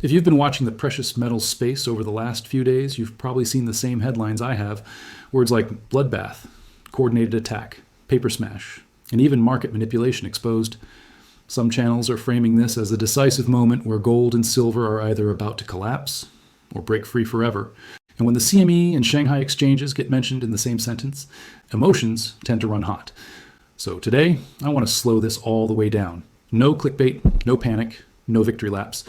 If you've been watching the precious metals space over the last few days, you've probably seen the same headlines I have. Words like bloodbath, coordinated attack, paper smash, and even market manipulation exposed. Some channels are framing this as a decisive moment where gold and silver are either about to collapse or break free forever. And when the CME and Shanghai exchanges get mentioned in the same sentence, emotions tend to run hot. So today, I want to slow this all the way down. No clickbait, no panic, no victory laps.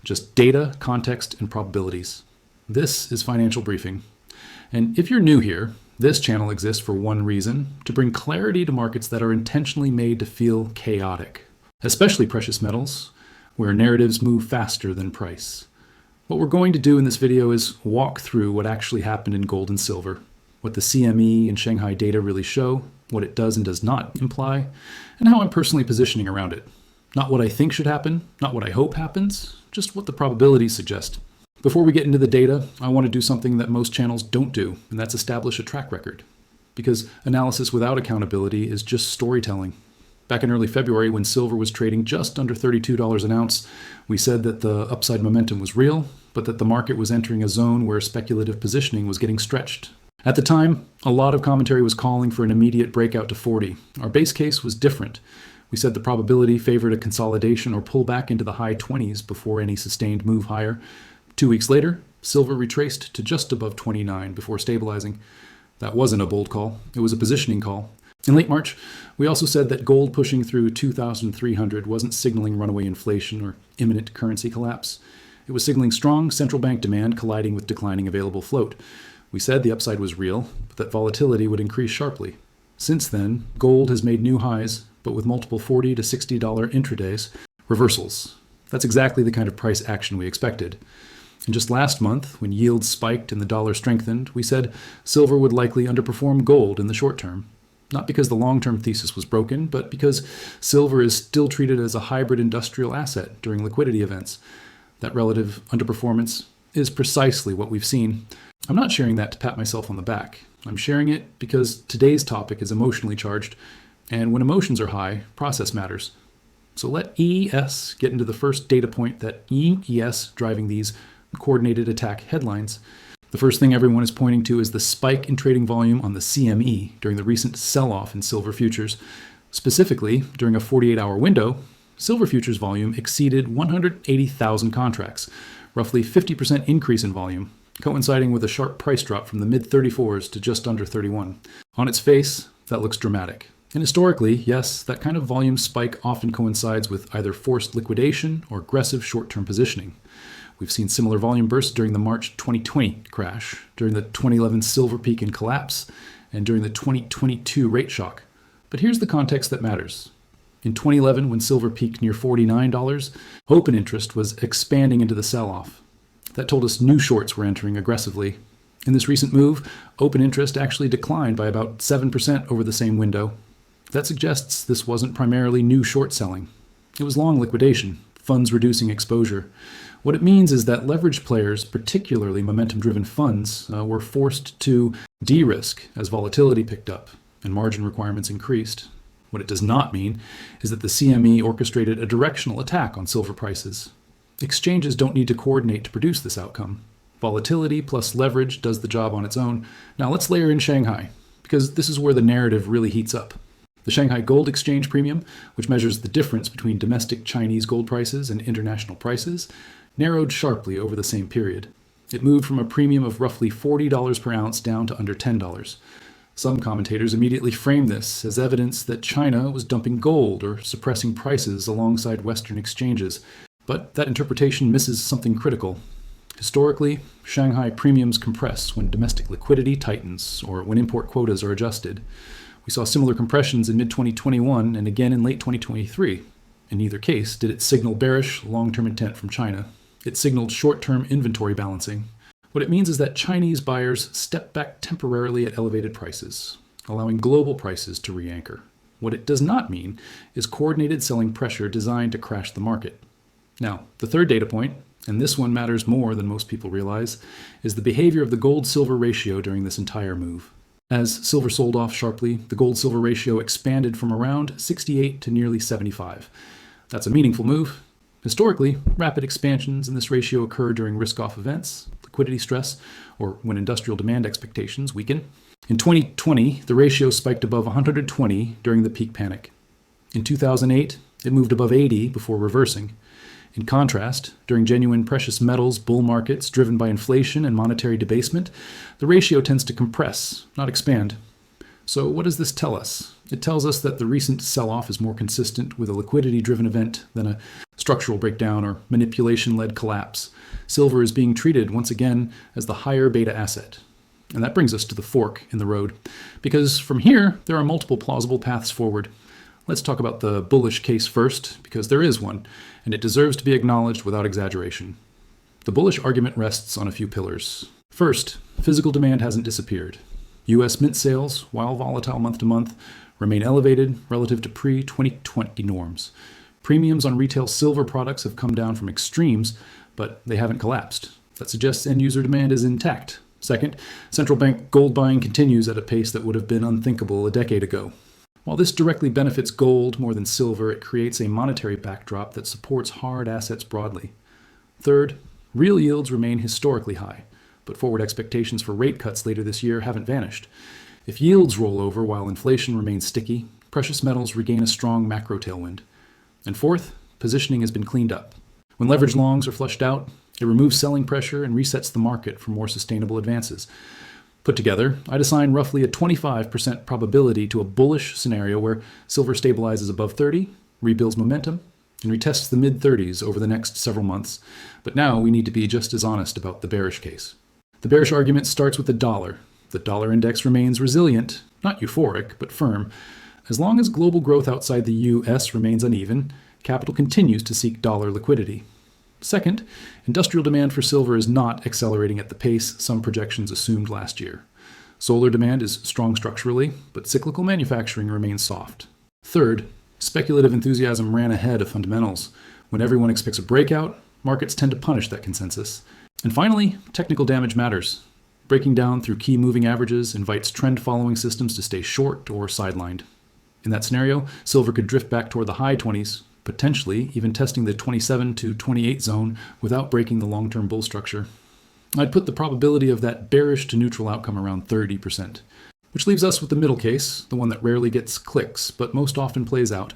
Just data, context, and probabilities. This is Financial Briefing. And if you're new here, this channel exists for one reason: to bring clarity to markets that are intentionally made to feel chaotic, especially precious metals, where narratives move faster than price. What we're going to do in this video is walk through what actually happened in gold and silver, what the CME and Shanghai data really show, what it does and does not imply, and how I'm personally positioning around it. Not what I think should happen, not what I hope happens, just what the probabilities suggest. Before we get into the data, I want to do something that most channels don't do, and that's establish a track record. Because analysis without accountability is just storytelling. Back in early February, when silver was trading just under $32 an ounce, we said that the upside momentum was real, but that the market was entering a zone where speculative positioning was getting stretched. At the time, a lot of commentary was calling for an immediate breakout to 40. Our base case was different. We said the probability favored a consolidation or pullback into the high 20s before any sustained move higher. 2 weeks later, silver retraced to just above 29 before stabilizing. That wasn't a bold call. It was a positioning call. In late March, we also said that gold pushing through 2,300 wasn't signaling runaway inflation or imminent currency collapse. It was signaling strong central bank demand colliding with declining available float. We said the upside was real, but that volatility would increase sharply. Since then, gold has made new highs, but with multiple $40 to $60 intradays, reversals. That's exactly the kind of price action we expected. And just last month, when yields spiked and the dollar strengthened, we said silver would likely underperform gold in the short term. Not because the long-term thesis was broken, but because silver is still treated as a hybrid industrial asset during liquidity events. That relative underperformance is precisely what we've seen. I'm not sharing that to pat myself on the back. I'm sharing it because today's topic is emotionally charged, and when emotions are high, process matters. So let EES get into the first data point that EES driving these coordinated attack headlines. The first thing everyone is pointing to is the spike in trading volume on the CME during the recent sell-off in silver futures. Specifically, during a 48-hour window, silver futures volume exceeded 180,000 contracts, roughly 50% increase in volume, coinciding with a sharp price drop from the mid-34s to just under 31. On its face, that looks dramatic. And historically, yes, that kind of volume spike often coincides with either forced liquidation or aggressive short-term positioning. We've seen similar volume bursts during the March 2020 crash, during the 2011 silver peak and collapse, and during the 2022 rate shock. But here's the context that matters. In 2011, when silver peaked near $49, open interest was expanding into the sell-off. That told us new shorts were entering aggressively. In this recent move, open interest actually declined by about 7% over the same window. That suggests this wasn't primarily new short selling. It was long liquidation, funds reducing exposure. What it means is that leveraged players, particularly momentum-driven funds, were forced to de-risk as volatility picked up and margin requirements increased. What it does not mean is that the CME orchestrated a directional attack on silver prices. Exchanges don't need to coordinate to produce this outcome. Volatility plus leverage does the job on its own. Now let's layer in Shanghai, because this is where the narrative really heats up. The Shanghai Gold Exchange Premium, which measures the difference between domestic Chinese gold prices and international prices, narrowed sharply over the same period. It moved from a premium of roughly $40 per ounce down to under $10. Some commentators immediately frame this as evidence that China was dumping gold or suppressing prices alongside Western exchanges. But that interpretation misses something critical. Historically, Shanghai premiums compress when domestic liquidity tightens or when import quotas are adjusted. We saw similar compressions in mid-2021 and again in late 2023. In neither case did it signal bearish long-term intent from China. It signaled short-term inventory balancing. What it means is that Chinese buyers stepped back temporarily at elevated prices, allowing global prices to re-anchor. What it does not mean is coordinated selling pressure designed to crash the market. Now, the third data point, and this one matters more than most people realize, is the behavior of the gold-silver ratio during this entire move. As silver sold off sharply, the gold-silver ratio expanded from around 68 to nearly 75. That's a meaningful move. Historically, rapid expansions in this ratio occur during risk-off events, liquidity stress, or when industrial demand expectations weaken. In 2020, the ratio spiked above 120 during the peak panic. In 2008, it moved above 80 before reversing. In contrast, during genuine precious metals bull markets driven by inflation and monetary debasement, the ratio tends to compress, not expand. So what does this tell us? It tells us that the recent sell-off is more consistent with a liquidity-driven event than a structural breakdown or manipulation-led collapse. Silver is being treated once again as the higher beta asset. And that brings us to the fork in the road, because from here, there are multiple plausible paths forward. Let's talk about the bullish case first, because there is one, and it deserves to be acknowledged without exaggeration. The bullish argument rests on a few pillars. First, physical demand hasn't disappeared. U.S. mint sales, while volatile month to month, remain elevated relative to pre-2020 norms. Premiums on retail silver products have come down from extremes, but they haven't collapsed. That suggests end-user demand is intact. Second, central bank gold buying continues at a pace that would have been unthinkable a decade ago. While this directly benefits gold more than silver, it creates a monetary backdrop that supports hard assets broadly. Third, real yields remain historically high, but forward expectations for rate cuts later this year haven't vanished. If yields roll over while inflation remains sticky, precious metals regain a strong macro tailwind. And fourth, positioning has been cleaned up. When leverage longs are flushed out, it removes selling pressure and resets the market for more sustainable advances. Put together, I'd assign roughly a 25% probability to a bullish scenario where silver stabilizes above 30, rebuilds momentum, and retests the mid-30s over the next several months. But now we need to be just as honest about the bearish case. The bearish argument starts with the dollar. The dollar index remains resilient, not euphoric, but firm. As long as global growth outside the U.S. remains uneven, capital continues to seek dollar liquidity. Second, industrial demand for silver is not accelerating at the pace some projections assumed last year. Solar demand is strong structurally, but cyclical manufacturing remains soft. Third, speculative enthusiasm ran ahead of fundamentals. When everyone expects a breakout, markets tend to punish that consensus. And finally, technical damage matters. Breaking down through key moving averages invites trend-following systems to stay short or sidelined. In that scenario, silver could drift back toward the high 20s, potentially even testing the 27 to 28 zone without breaking the long-term bull structure. I'd put the probability of that bearish to neutral outcome around 30%, which leaves us with the middle case, the one that rarely gets clicks, but most often plays out.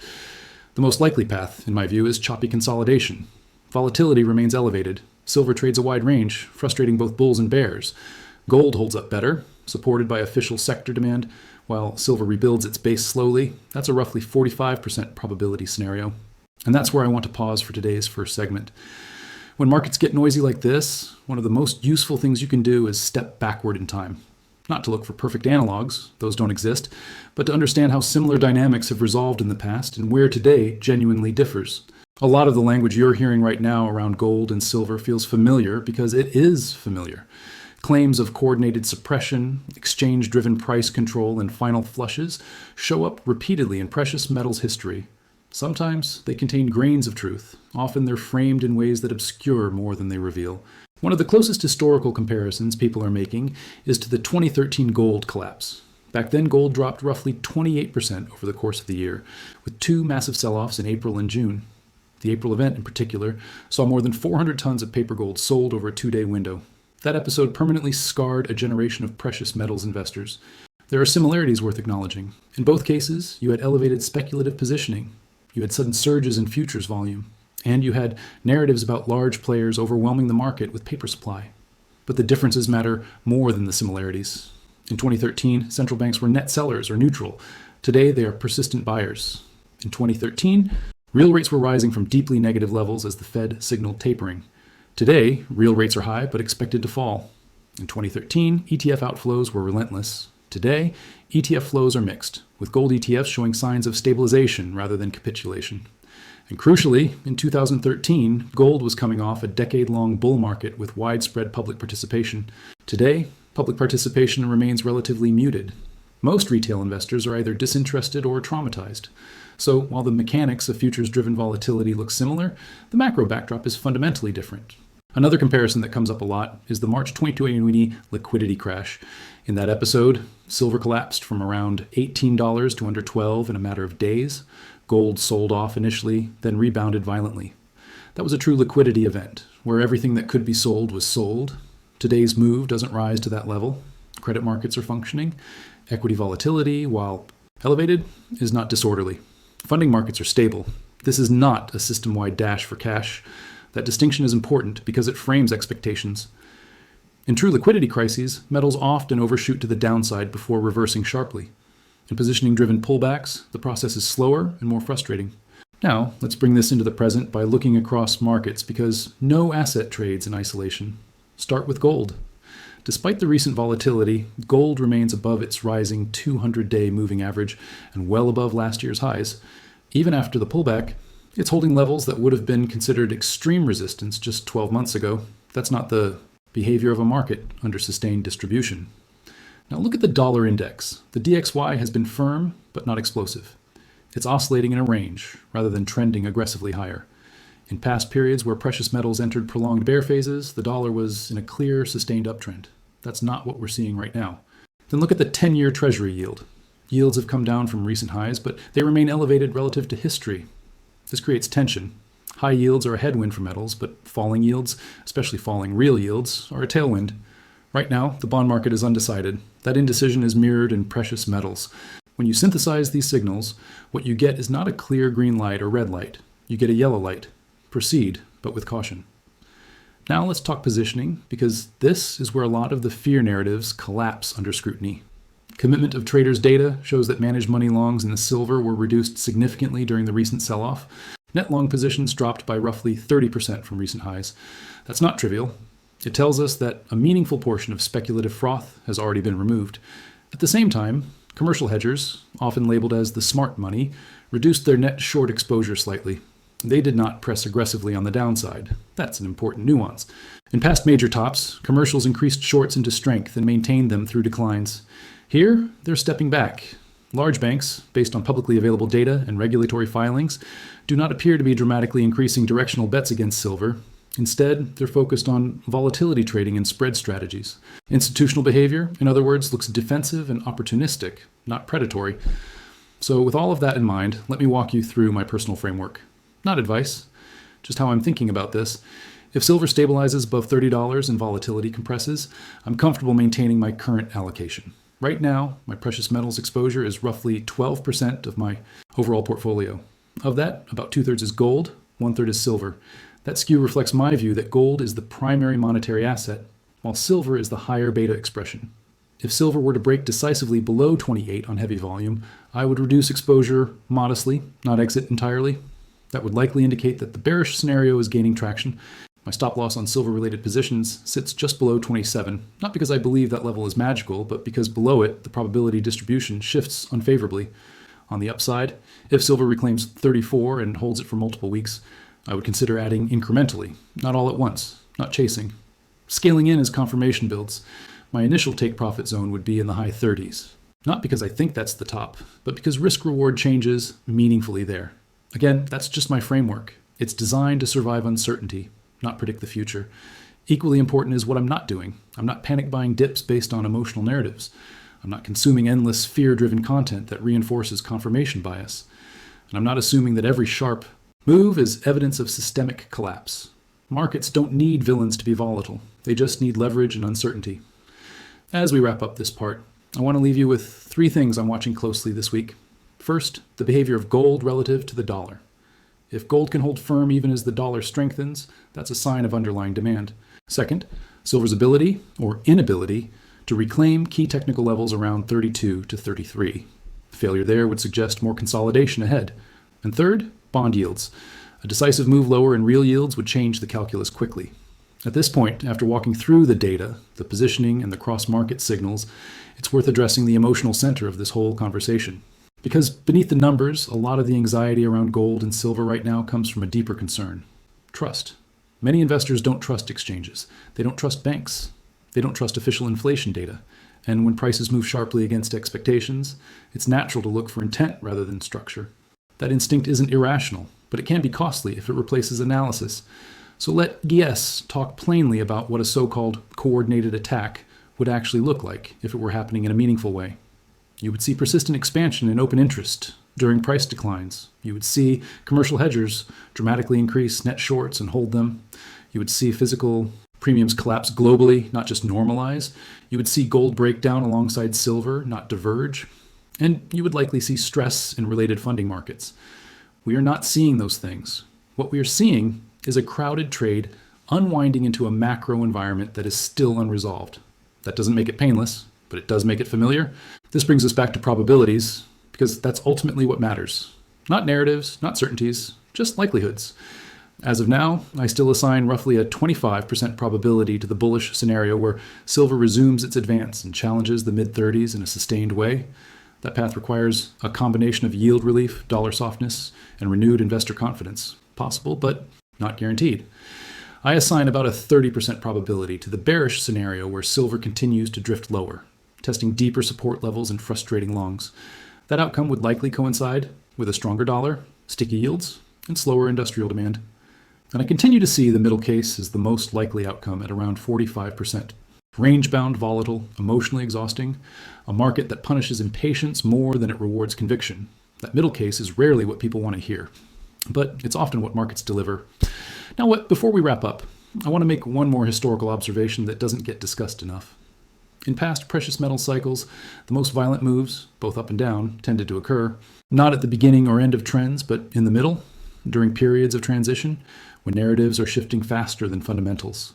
The most likely path, in my view, is choppy consolidation. Volatility remains elevated. Silver trades a wide range, frustrating both bulls and bears. Gold holds up better, supported by official sector demand, while silver rebuilds its base slowly. That's a roughly 45% probability scenario. And that's where I want to pause for today's first segment. When markets get noisy like this, one of the most useful things you can do is step backward in time. Not to look for perfect analogs, those don't exist, but to understand how similar dynamics have resolved in the past and where today genuinely differs. A lot of the language you're hearing right now around gold and silver feels familiar because it is familiar. Claims of coordinated suppression, exchange-driven price control, and final flushes show up repeatedly in precious metals history. Sometimes they contain grains of truth. Often they're framed in ways that obscure more than they reveal. One of the closest historical comparisons people are making is to the 2013 gold collapse. Back then, gold dropped roughly 28% over the course of the year, with two massive sell-offs in April and June. The April event, in particular, saw more than 400 tons of paper gold sold over a two-day window. That episode permanently scarred a generation of precious metals investors. There are similarities worth acknowledging. In both cases, you had elevated speculative positioning. You had sudden surges in futures volume, and you had narratives about large players overwhelming the market with paper supply. But the differences matter more than the similarities. In 2013, central banks were net sellers or neutral. Today, they are persistent buyers. In 2013, real rates were rising from deeply negative levels as the Fed signaled tapering. Today, real rates are high but expected to fall. In 2013, ETF outflows were relentless. Today, ETF flows are mixed, with gold ETFs showing signs of stabilization rather than capitulation. And crucially, in 2013, gold was coming off a decade-long bull market with widespread public participation. Today, public participation remains relatively muted. Most retail investors are either disinterested or traumatized. So while the mechanics of futures-driven volatility look similar, the macro backdrop is fundamentally different. Another comparison that comes up a lot is the March 2020 liquidity crash. In that episode, silver collapsed from around $18 to under $12 in a matter of days. Gold sold off initially, then rebounded violently. That was a true liquidity event, where everything that could be sold was sold. Today's move doesn't rise to that level. Credit markets are functioning. Equity volatility, while elevated, is not disorderly. Funding markets are stable. This is not a system-wide dash for cash. That distinction is important because it frames expectations. In true liquidity crises, metals often overshoot to the downside before reversing sharply. In positioning-driven pullbacks, the process is slower and more frustrating. Now, let's bring this into the present by looking across markets, because no asset trades in isolation. Start with gold. Despite the recent volatility, gold remains above its rising 200-day moving average and well above last year's highs. Even after the pullback, it's holding levels that would have been considered extreme resistance just 12 months ago. That's not the behavior of a market under sustained distribution. Now look at the dollar index. The DXY has been firm, but not explosive. It's oscillating in a range, rather than trending aggressively higher. In past periods where precious metals entered prolonged bear phases, the dollar was in a clear, sustained uptrend. That's not what we're seeing right now. Then look at the 10-year Treasury yield. Yields have come down from recent highs, but they remain elevated relative to history. This creates tension. High yields are a headwind for metals, but falling yields, especially falling real yields, are a tailwind. Right now, the bond market is undecided. That indecision is mirrored in precious metals. When you synthesize these signals, what you get is not a clear green light or red light. You get a yellow light. Proceed, but with caution. Now let's talk positioning, because this is where a lot of the fear narratives collapse under scrutiny. Commitment of traders' data shows that managed money longs in the silver were reduced significantly during the recent sell-off. Net long positions dropped by roughly 30% from recent highs. That's not trivial. It tells us that a meaningful portion of speculative froth has already been removed. At the same time, commercial hedgers, often labeled as the smart money, reduced their net short exposure slightly. They did not press aggressively on the downside. That's an important nuance. In past major tops, commercials increased shorts into strength and maintained them through declines. Here, they're stepping back. Large banks, based on publicly available data and regulatory filings, do not appear to be dramatically increasing directional bets against silver. Instead, they're focused on volatility trading and spread strategies. Institutional behavior, in other words, looks defensive and opportunistic, not predatory. So with all of that in mind, let me walk you through my personal framework. Not advice, just how I'm thinking about this. If silver stabilizes above $30 and volatility compresses, I'm comfortable maintaining my current allocation. Right now, my precious metals exposure is roughly 12% of my overall portfolio. Of that, about 2/3 is gold, 1/3 is silver. That skew reflects my view that gold is the primary monetary asset, while silver is the higher beta expression. If silver were to break decisively below 28 on heavy volume, I would reduce exposure modestly, not exit entirely. That would likely indicate that the bearish scenario is gaining traction. My stop loss on silver-related positions sits just below 27, not because I believe that level is magical, but because below it, the probability distribution shifts unfavorably. On the upside, if silver reclaims 34 and holds it for multiple weeks, I would consider adding incrementally, not all at once, not chasing. Scaling in as confirmation builds. My initial take profit zone would be in the high 30s. Not because I think that's the top, but because risk-reward changes meaningfully there. Again, that's just my framework. It's designed to survive uncertainty, not predict the future. Equally important is what I'm not doing. I'm not panic buying dips based on emotional narratives. I'm not consuming endless fear-driven content that reinforces confirmation bias. And I'm not assuming that every sharp move is evidence of systemic collapse. Markets don't need villains to be volatile. They just need leverage and uncertainty. As we wrap up this part, I want to leave you with 3 things I'm watching closely this week. First, the behavior of gold relative to the dollar. If gold can hold firm even as the dollar strengthens, that's a sign of underlying demand. Second, silver's ability or inability to reclaim key technical levels around 32 to 33. Failure there would suggest more consolidation ahead. And third, bond yields. A decisive move lower in real yields would change the calculus quickly. At this point, after walking through the data, the positioning, and the cross-market signals, it's worth addressing the emotional center of this whole conversation. Because beneath the numbers, a lot of the anxiety around gold and silver right now comes from a deeper concern. Trust. Many investors don't trust exchanges. They don't trust banks. They don't trust official inflation data. And when prices move sharply against expectations, it's natural to look for intent rather than structure. That instinct isn't irrational, but it can be costly if it replaces analysis. So let GS talk plainly about what a so-called coordinated attack would actually look like if it were happening in a meaningful way. You would see persistent expansion in open interest, During price declines, you would see commercial hedgers dramatically increase net shorts and hold them. You would see physical premiums collapse globally, not just normalize. You would see gold break down alongside silver, not diverge. And you would likely see stress in related funding markets. We are not seeing those things. What we are seeing is a crowded trade unwinding into a macro environment that is still unresolved. That doesn't make it painless, but it does make it familiar. This brings us back to probabilities, because that's ultimately what matters. Not narratives, not certainties, just likelihoods. As of now, I still assign roughly a 25% probability to the bullish scenario where silver resumes its advance and challenges the mid-30s in a sustained way. That path requires a combination of yield relief, dollar softness, and renewed investor confidence. Possible, but not guaranteed. I assign about a 30% probability to the bearish scenario where silver continues to drift lower, testing deeper support levels and frustrating longs. That outcome would likely coincide with a stronger dollar, sticky yields, and slower industrial demand. And I continue to see the middle case as the most likely outcome at around 45%. Range-bound, volatile, emotionally exhausting, a market that punishes impatience more than it rewards conviction. That middle case is rarely what people want to hear, but it's often what markets deliver. Now, before we wrap up, I want to make one more historical observation that doesn't get discussed enough. In past precious metal cycles, the most violent moves, both up and down, tended to occur, not at the beginning or end of trends, but in the middle, during periods of transition, when narratives are shifting faster than fundamentals.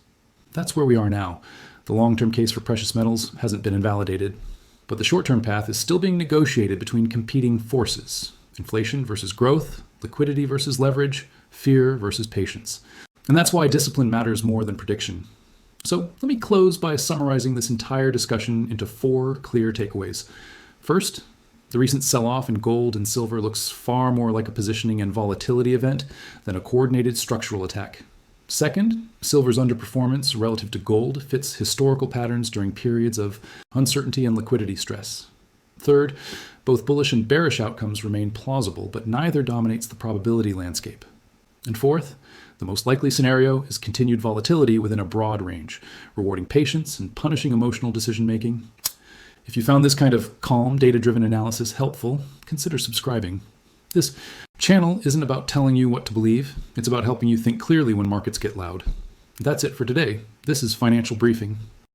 That's where we are now. The long-term case for precious metals hasn't been invalidated, but the short-term path is still being negotiated between competing forces: inflation versus growth, liquidity versus leverage, fear versus patience. And that's why discipline matters more than prediction. So let me close by summarizing this entire discussion into 4 clear takeaways. First, the recent sell-off in gold and silver looks far more like a positioning and volatility event than a coordinated structural attack. Second, silver's underperformance relative to gold fits historical patterns during periods of uncertainty and liquidity stress. Third, both bullish and bearish outcomes remain plausible, but neither dominates the probability landscape. And fourth, the most likely scenario is continued volatility within a broad range, rewarding patience and punishing emotional decision-making. If you found this kind of calm, data-driven analysis helpful, consider subscribing. This channel isn't about telling you what to believe. It's about helping you think clearly when markets get loud. That's it for today. This is Financial Briefing.